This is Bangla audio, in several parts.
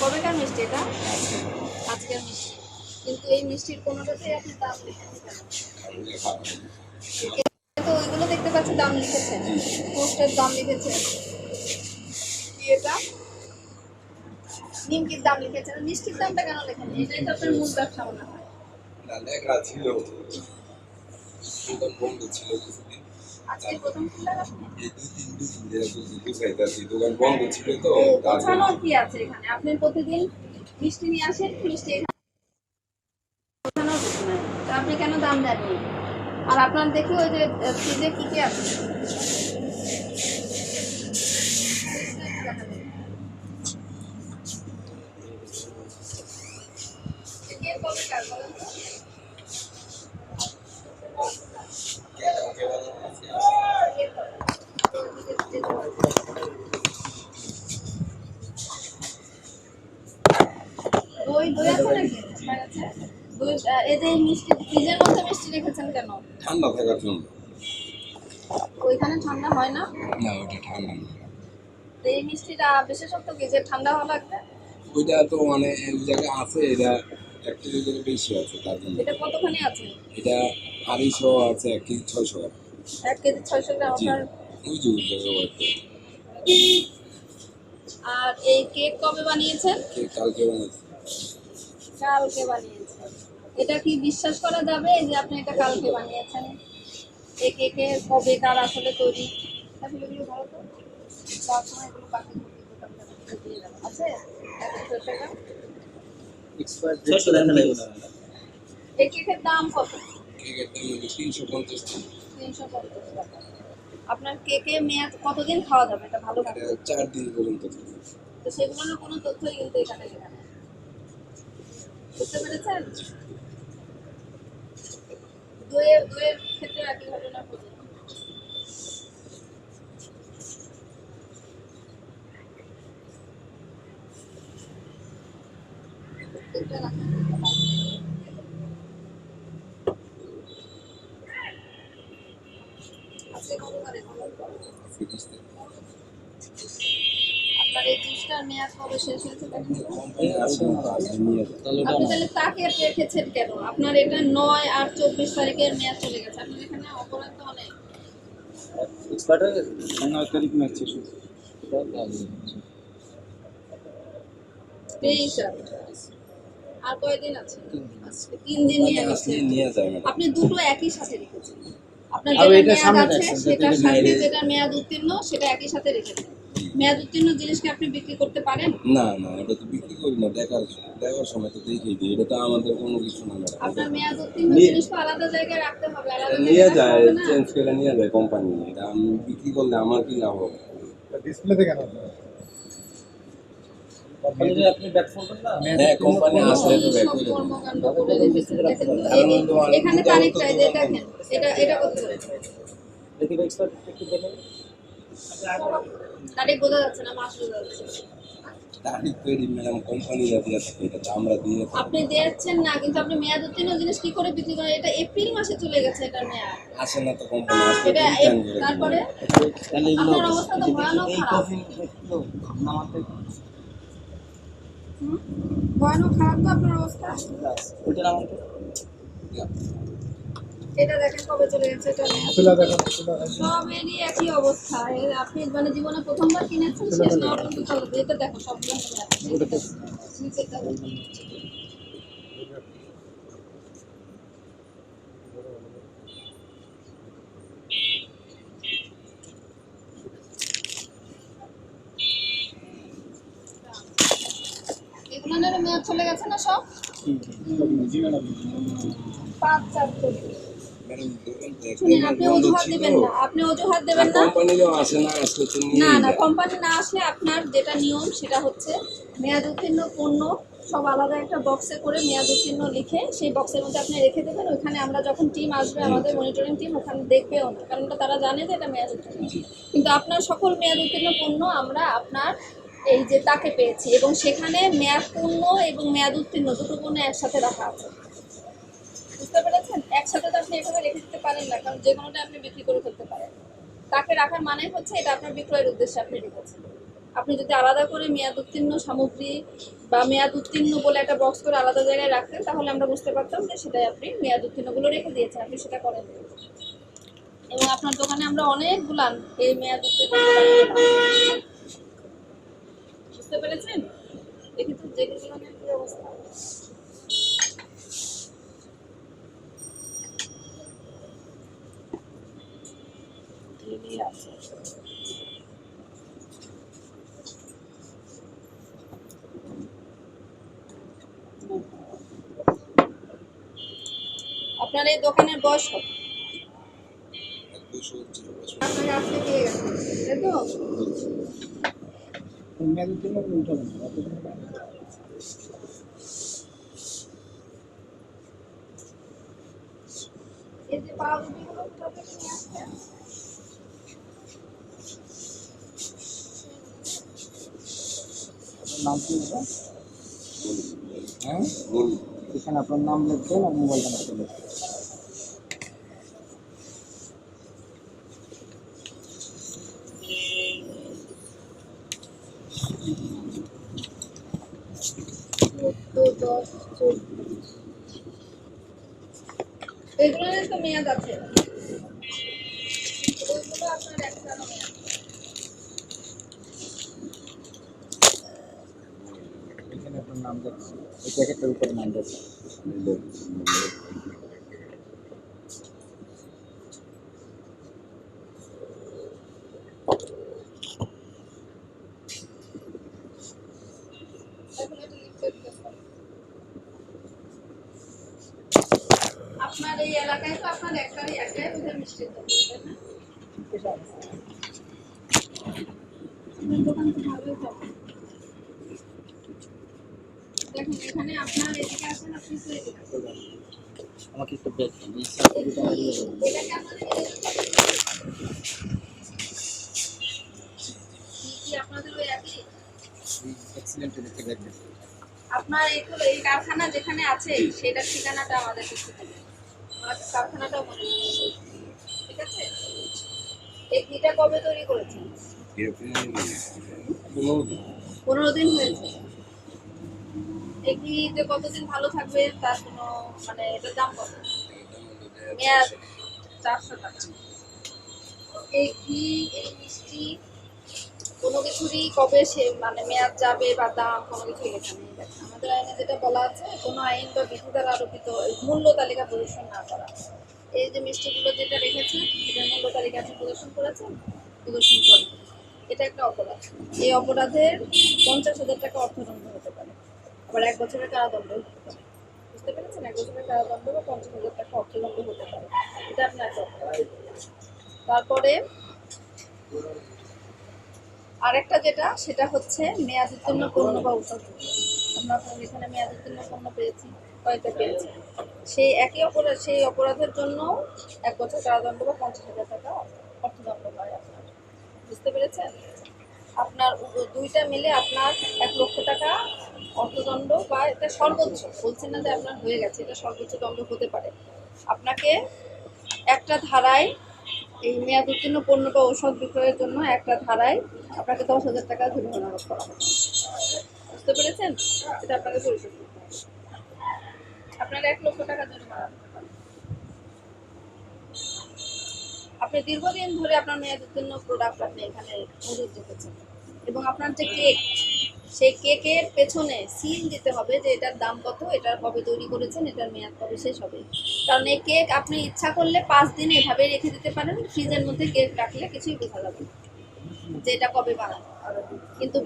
কবেকার মিষ্টি এটা? আজকের মিষ্টি। কিন্তু এই মিষ্টির কোনোটাতেই আপনি দাম লিখেছেন কেন? তো ওইগুলো দেখতে পাচ্ছি দাম লিখেছেন, পোস্টের দাম লিখেছেন, কি এটা নিমকির দাম লিখেছেন, মিষ্টির দামটা কেন লেখেন? এটাই তো আপনার মূল ব্যবসা মনে হয়। না, লেখা ছিল, দোকান বন্ধ ছিল কিছুদিন। আজকে প্রথম খুললেন আপনি? এই দুই দিন ধরে গুছাইতেছি, দোকান বন্ধ ছিল তো। গোছানোর কি আছে এখানে? আপনি প্রতিদিন মিষ্টি নিয়ে আসেন, মিষ্টি এখানে গোছানোর কিছু নাই। তো আপনি কেন দাম দেননি? আর আপনার দেখি ওই যে ফ্রিজে কি কি আছে? কে কবেকার বলেন তো? দই দই আছে নাকি আপনার কাছে? দই এই যে মিষ্টি ফ্রিজের মধ্যে মিষ্টি রেখেছেন কেন? ঠান্ডা থাকার জন্য। ওইখানে ঠান্ডা হয় না? না, ওটা ঠান্ডা না। তো এই মিষ্টিটা বিশেষত্ব কি যে ঠান্ডা হওয়া লাগবে? ওইটা তো মানে এক জায়গায় আছে, এটা একটা জায়গায় বেশি আছে তার জন্য। এটা কতখানি আছে? এটা 250 আছে, 1 কেজি 600 গ্রাম। 1 কেজি 600 গ্রাম জি, আপনার। ওই যে ওই জায়গায় আছে। আর এই কেক কবে বানিয়েছেন? কেক কালকে বানাইছি। কালকে বানিয়েছেন। এটা কি বিশ্বাস করা যাবে যে আপনি এটা কালকে বানিয়েছেন? এই কেকে কবেকার আসলে তৈরি? আসলে এগুলো ভালো তো? যাওয়ার সময় এগুলো বাকি দিয়ে যাবেন। আছে? 100 টাকা। এই কেকের দাম কত? কেকের দাম হলো 350 টাকা। 350 টাকা। আপনার কেকে মেয়াদ কতদিন খাওয়া যাবে এটা ভালো এটা থাকবে? 4 দিন পর্যন্ত থাকে। তো সেগুলোর কোনো তথ্যই কিন্তু এখানে লেখা নেই। বুঝতে পেরেছেন? দইয়ের ক্ষেত্রে একই ঘটনা ঘটে। এটা রাখেন। আজকে কত তারিখ? আজকে 20 তারিখ। আপনার এই জুসটার মেয়াদ কবে শেষ হয়েছে দেখেন তো? কোম্পানি আসে না, আসে নিয়ে যায়। আপনি তাহলে তাকে রেখেছেন কেন? আপনার এটা 9 আর 24 তারিখের মেয়াদ চলে গেছে। আপনার এখানে অপরাধ তো অনেক। এক্সপার্ট হয়ে গেছে 9 তারিখ ম্যাচ শেষ হয়েছে। 23 আর কয়দিন আছে? আজকে 3 দিন নিয়ে কোম্পানি গেছে। আসলে নিয়ে যায় ম্যাডাম। আপনি দুটো একই সাথে রেখেছেন। আপনার আর যেটা এটা মেয়াদ সামনে আছে রাখছেন, সেটার যাতে সাথে বাইরে- যেটা মেয়াদ উত্তীর্ণ সেটা একই সাথে রেখেছেন। মেয়াদ উত্তীর্ণ জিনিস কি আপনি বিক্রি করতে পারেন? না না, এটা তো বিক্রি করি না, দেখার সময় তো দেখিয়ে দিই, এটা তো আমাদের কোনো কিছু না ম্যাডাম। আপনার মেয়াদ উত্তীর্ণ জিনিস তো আলাদা জায়গায় রাখতে হবে, আলাদা নিয়ে জায়গায় যায়, রাখতে হবে না? চেঞ্জ করে নিয়ে যায় কোম্পানি। এটা আমি বিক্রি করলে আমার কি লাভ হবে? ডিসপ্লেতে কেন? কোম্পানিতে আপনি ব্যাক করবেন না? হ্যাঁ, কোম্পানি আসলে তো এই ব্যাক সব করে দেবে। কর্মকাণ্ড করে রেখেছেন। দেখেন তো, কারণ হলো অনেক এখানে দুধ তারিখ তো চাই যে দোকান দেখেন, এটা কত করে? দেখি এক্সপার্ট একটু দেখেন। তারিখ বোঝা যাচ্ছে না, মাস বোঝা যাচ্ছে। তারিখ তৈরি ম্যাডাম কোম্পানিরা দিয়ে থাকে, এটা তো আমরা দিয়ে থাকি। আপনি দিচ্ছেন না, কিন্তু আপনি মেয়াদ উত্তীর্ণ জিনিস কি করে বিক্রি করেন? এটা এপ্রিল মাসে চলে গেছে এটার মেয়াদ। আসে না তো কোম্পানি, আসলে এটা রিটার্ন করে তারপরে তাহলে এগুলো আপনার অবস্থা তো ভয়ানক এই খারাপ। কফি একটু নামাতে ভয়ানক খারাপ তো আপনার অবস্থা। ওইটা নামাতে এটা দেখেন কবে চলে গেছে এটা মেয়াদ। তুলা দেখেন, তুলা দেখেন। সবেরই একই অবস্থা। আপনি মানে জীবনে প্রথমবার কিনেছেন, শেষ না পর্যন্ত চলবে। এটা দেখো সবগুলো চলে যাচ্ছে। নিচেরটা দেখো। এগুলোর মেয়াদ চলে গেছে না সব? 5-4 করে। ম্যাডাম দোকান তো এক শুনেন, মাস আপনি বন্ধ অজুহাত ছিল। দিবেন না, আপনি অজুহাত দেবেন না। কোম্পানিরও আসে না, আসলে তো না নিয়ে না, যায়। কোম্পানি না আসলে আপনার যেটা নিয়ম সেটা হচ্ছে মেয়াদ উত্তীর্ণ পণ্য সব আলাদা একটা বক্সে করে মেয়াদ উত্তীর্ণ লিখে সেই বক্সের মধ্যে আপনি রেখে দেবেন। ওইখানে আমরা যখন টিম আসবে, আমাদের মনিটরিং টিম ওখানে দেখবেও না, কারণ ওটা তারা জানে যে এটা মেয়াদ উত্তীর্ণ। কিন্তু আপনার সকল মেয়াদ উত্তীর্ণ পণ্য আমরা আপনার এই যে তাকে পেয়েছি, এবং সেখানে মেয়াদ পূর্ণ এবং মেয়াদ উত্তীর্ণ দুটো পণ্য একসাথে রাখা আছে। বুঝতে পেরেছেন? একসাথে তো আপনি এভাবে রেখে দিতে পারেন না, কারণ যে কোনোটা আপনি বিক্রি করে ফেলতে পারেন। তাকে রাখার মানে হচ্ছে এটা আপনার বিক্রয়ের উদ্দেশ্যে আপনি রেখেছেন। আপনি যদি আলাদা করে মেয়াদ উত্তীর্ণ সামগ্রী বা মেয়াদ উত্তীর্ণ বলে একটা বক্স করে আলাদা জায়গায় রাখতেন, তাহলে আমরা বুঝতে পারতাম যে সেটাই আপনি মেয়াদ উত্তীর্ণগুলো রেখে দিয়েছেন, আপনি সেটা করেন। এবং আপনার দোকানে আমরা অনেকগুলান এই মেয়াদ উত্তীর্ণ পেলাম। বুঝতে পেরেছেন? দেখি তো যেগুলো কি অবস্থা। এই আছে। আপনার এই দোকানের বয়স কত? 100 হচ্ছে, 100 আপনাকে আজকে দিয়ে গেছে, তাই তো? মেয়াদের জন্য উঠাবেন না। এই যে পাউরুটিগুলো কোথা থেকে নিয়ে আসছেন? আপনার নাম কি হবে? হ্যাঁ, গোল এখানে আপনার নাম লিখবেন আর মোবাইল নাম্বার লিখবেন। এগুলোর তো মেয়াদ আছে, ওইগুলো আপনার একটা মেয়াদ। এখানে আপনার নাম লিখবেন, এই প্যাকেটটার উপরে নাম লিখবেন। এখন এটা লিখতে দিতেছেন। আপনার এই এলাকায় তো আপনার একটাই বোধহয় মিষ্টির দোকান, তাই না? আপনার দোকান তো ভালোই চলে। দেখেন এখানে আপনার এদিকে আসেন, আপনি তো এদিকে আসেন। আমাকে একটু ব্রেক দিন। এটাকে আপনাদের কি আপনাদের ওই একই? এক্সিলেন্ট লিখে ব্রেক দিন। আপনার এই কারখানা যেখানে আছে সেটার ঠিকানাটা আমাদের কিছু দেবেন, আমার কারখানাটাও মনে নেই। ঠিক আছে? এই ঘিটা কবে তৈরি করেছেন? এরকম 15 দিন হয়েছে। এই ঘি যে কতদিন ভালো থাকবে তার কোনো মানে এটার দাম কত? মেয়াদ 400 টাকা। এই ঘি, এই মিষ্টি কোনো কিছুরই কবে সে মানে মেয়াদ যাবে বা দাম কোনো কিছুই লেখা নেই। দেখেন আমাদের আইনে যেটা বলা আছে, কোনো আইন বা বিধি দ্বারা আরোপিত মূল্য তালিকা প্রদর্শন না করা। এই যে মিষ্টিগুলো যেটা রেখেছেন এটার মূল্য তালিকা আপনি প্রদর্শন করেছেন, প্রদর্শন করেন, এটা একটা অপরাধ। এই অপরাধের 50,000 টাকা অর্থদণ্ড হতে পারে, আবার 1 বছরের কারাদণ্ড হতে পারে। বুঝতে পেরেছেন? 1 বছরের কারাদণ্ড বা 50,000 টাকা অর্থদণ্ড হতে পারে। এটা আপনি একটা অপরাধ। তারপরে আরেকটা যেটা সেটা হচ্ছে মেয়াদ উত্তীর্ণ পণ্য বা ঔষধ। আমরা আপনার এখানে মেয়াদ উত্তীর্ণ পণ্য পেয়েছি, কয়েকটা পেয়েছি। সেই অপরাধের জন্য 1 বছর কারাদণ্ড বা 50,000 টাকা অর্থদণ্ড হয় আপনার। বুঝতে পেরেছেন? আপনার দুইটা মিলে আপনার 1 লক্ষ টাকা অর্থদণ্ড, বা এটা সর্বোচ্চ, বলছি না যে আপনার হয়ে গেছে, এটা সর্বোচ্চ দণ্ড হতে পারে। আপনাকে একটা ধারায় এই মেয়াদ উত্তীর্ণ পণ্য বা ঔষধ বিক্রয়ের জন্য একটা ধারায় আপনাকে 10,000 টাকা জরিমানা আরোপ করা হবে। বুঝতে পেরেছেন? এটা আপনাকে পরিশোধ করতে হবে। আপনার 1 লক্ষ টাকা জরিমানা দিতে পারে। আপনি দীর্ঘদিন ধরে আপনার মেয়াদ উত্তীর্ণ প্রোডাক্ট আপনি এখানে মজুত রেখেছেন, এবং আপনার যে কেক, সেই কেকের পেছনে সিল দিতে হবে যে এটার দাম কত, এটা কবে তৈরি করেছেন, এটার মেয়াদ কবে শেষ হবে। কারণ এই কেক আপনি ইচ্ছা করলে 5 দিন এভাবে রেখে দিতে পারেন, ফ্রিজের মধ্যে কেক রাখলে কিছুই বোঝা যাবে না যে এটা কবে বানানো। কিন্তু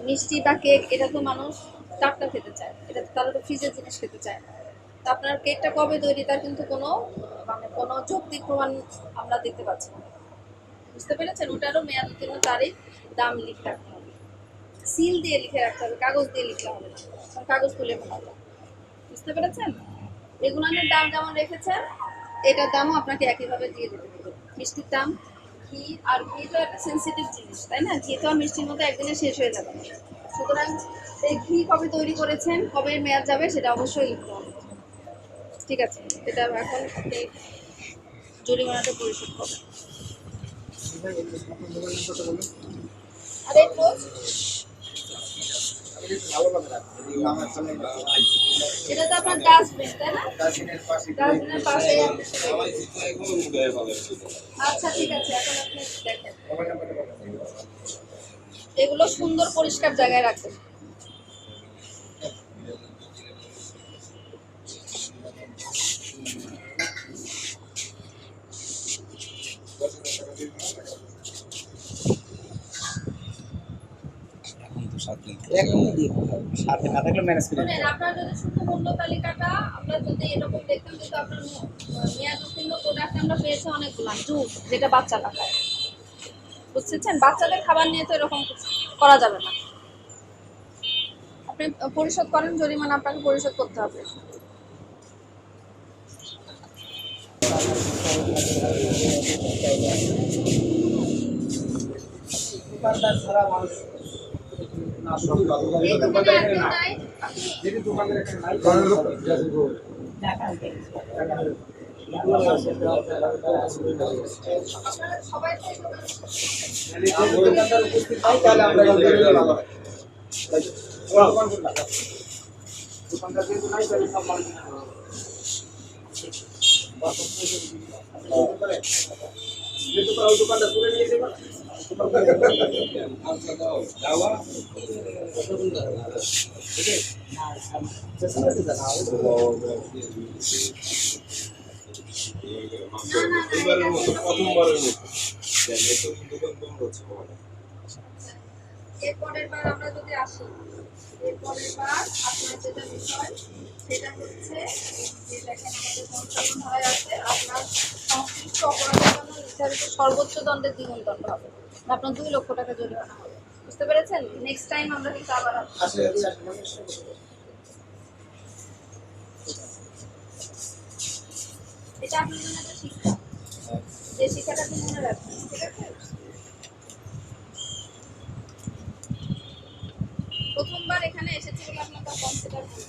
মিষ্টি বা কেক এটা তো মানুষ টাটকা খেতে চায়, এটা তো তারা তো ফ্রিজের জিনিস খেতে চায় না। তো আপনার কেকটা কবে তৈরি তার কিন্তু কোনো যৌক্তিক প্রমাণ আমরা দেখতে পাচ্ছি না। বুঝতে পেরেছেন? ওটারও মেয়াদ উত্তীর্ণ তারিখ, দাম লিখে রাখতে হবে, সিল দিয়ে লিখে রাখতে হবে, কাগজ দিয়ে লিখলে হবে না, কারণ কাগজ তুলে ফেলা যায়। বুঝতে পেরেছেন? রেগুলারের দাম যেমন রেখেছেন, এটার দামও আপনাকে একইভাবে দিয়ে দিতে হবে। মিষ্টির দাম, ঘি, আর ঘি তো একটা সেন্সিটিভ জিনিস, তাই না? ঘি তো আর মিষ্টির মতো একদিনে শেষ হয়ে যাবে না। সুতরাং এই ঘি কবে তৈরি করেছেন, কবে মেয়াদ যাবে, সেটা অবশ্যই লিখতে হবে। ঠিক আছে? এটা এখন আপনি জরিমানাটা পরিশোধ করবেন। আর এই ক্লোজ এটা তো আপনার ডাস্টবিন, তাই না? ডাস্টবিনের পাশে। আচ্ছা ঠিক আছে, এখন আপনি দেখেন এগুলো সুন্দর পরিষ্কার জায়গায় রাখবেন। এখন তো 7 দিন সাথে না থাকলে ম্যানেজ করে শুনেন, আপনার যদি শুধু মূল্য তালিকাটা আমরা যদি এরকম দেখতাম, কিন্তু আপনার মেয়াদ উত্তীর্ণ প্রোডাক্ট আমরা পেয়েছি অনেকগুলো। জুস যেটা বাচ্চারা খায়, বুঝতেছেন? বাচ্চাদের খাবার নিয়ে তো এরকম করা যাবে না। আপনি পরিশোধ করেন, জরিমানা আপনাকে পরিশোধ করতে হবে। দোকানদার ছাড়া মানুষ এই দোকানে আর কেউ নাই? যদি দোকানের একটা নাই আপনারা সবাই তো এই দোকানে দোকানদার উপস্থিত নাই তাহলে আমরা দোকানদার যেহেতু নাই তাহলে সব মানুষ যেহেতু ওই দোকানটা তুলে নিয়ে যাবে এরপরের বার আমরা যদি আসি, এরপরের বার আপনার যেটা বিষয় সেটা হচ্ছে যে দেখেন আমাদের পঞ্চান্ন ধারায় আছে আপনার সংশ্লিষ্ট অপরাধের জন্য নির্ধারিত সর্বোচ্চ দণ্ডের দ্বিগুণ দণ্ড হবে, আপনার 2 লক্ষ টাকা জরিমানা হবে। বুঝতে পেরেছেন? নেক্সট টাইম আমরা কিন্তু আবার আসবো। এটা আপনার জন্য একটা শিক্ষা, যে শিক্ষাটা আপনি মনে রাখবেন, ঠিক আছে? প্রথমবার এখানে এসেছি বলে আপনাকে কনসিডার করব।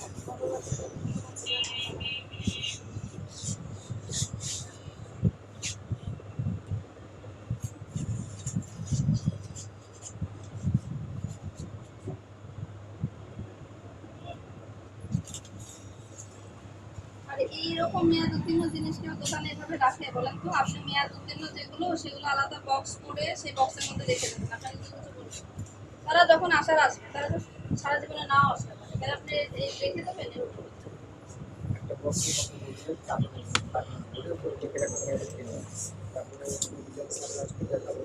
আর এইরকম মেয়াদ উত্তীর্ণ জিনিস কেউ দোকানে এভাবে রাখে বলেন তো? আপনি মেয়াদ উত্তীর্ণ যেগুলো সেগুলো আলাদা বক্স করে সেই বক্সের মধ্যে রেখে দেবেন, আপনাকে কিছু কিছু বলবেন। তারা যখন আসার আসবে, তারা তো সারা জীবনে নাও আসতে পারে, তাহলে আপনি এই রেখে দেবেন এর উপর। একটা বক্সের মতো বলছে তারপরে উপরে টিকেট করে রেখে দিন। তারপরে ডিজাইন সার্চ করে দেখাবো।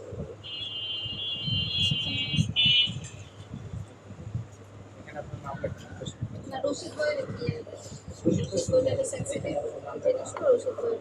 এখানে আপনার নাম লেখা আছে। না, রসিদ বই দিয়ে দেবেন। রসিদ বইটা সেন্সিটিভ জিনিস তো, রসিদ বই।